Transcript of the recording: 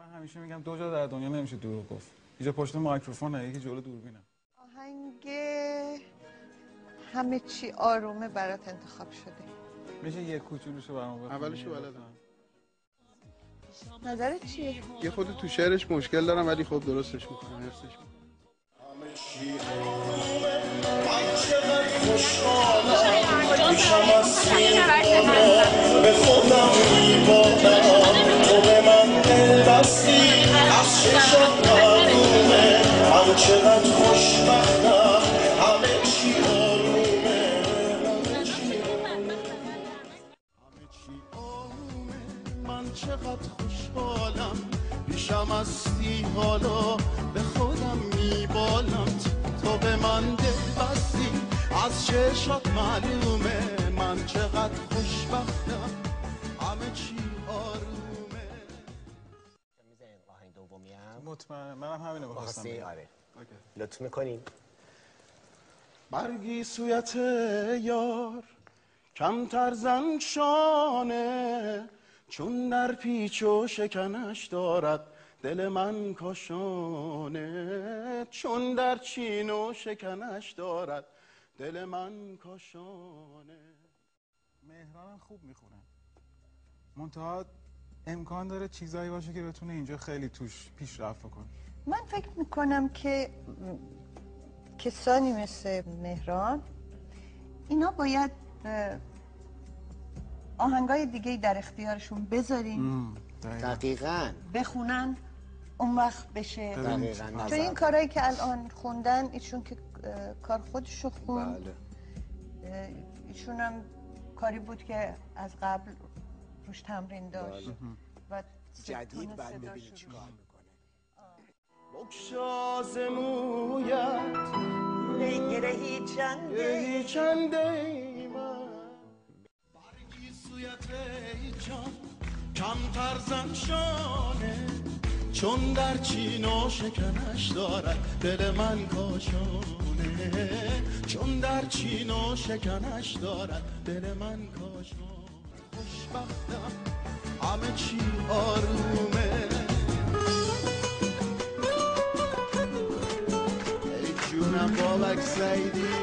من همیشه میگم دو جا در دنیا نمیشه دروغ گفت. اینجا پشت میکروفونه، یکی جلو دوربینه. آهنگ همه چی آرومه برات انتخاب شده. میشه یک کوچولوشو برام بخونی؟ اولشو بلدم. نظرت چیه؟ یه خود تو شعرش مشکل دارم ولی خب درستش میکنم، حفظش میکنم. به خودم میبارم تو به من دل بستی از چشات معلومه من چقدر خوشبختم همه چی آرومه همه چی آرومه من چقدر خوشحالم پیشم هستی حالا به خودم میبالم تو به من دل بستی از چشات معلومه من چقدر خوشبختم همه چی آرومه. میزنین آهنگ دومی هم مطمئنم منم همینو بخواستم بگم. آره لطف میکنین. برگی سویت یار کمتر زن شانه چون در پیچ و شکنش دارد دل من کاشانه چون در چین و شکنش دارد دل من کاشانه. مهرانم خوب میخونن، منتها امکان داره چیزایی باشه که بتونه اینجا خیلی توش پیشرفت کنه. من فکر میکنم که کسانی مثل مهران اینا باید آهنگای دیگه در اختیارشون بذاریم دقیقاً بخونن اون وقت بشه. دقیقاً تو این کارهایی که الان خوندن ایشون که کار خودشو خوند. بله. ایشون هم کاری بود که از قبل روش تمرین داشت و جدید بعد ببینید چی کار میکنه. بگشاز مویت گرهی گهی چنده ای من برگی سویت ای جان کمتر زن شانه چون در چین و شکنش دارد دل من کاشانه چون در چین و شکنش دارد دل من کاشانه خوشبختم همه چی آرومه ای جونم بابک سعیدی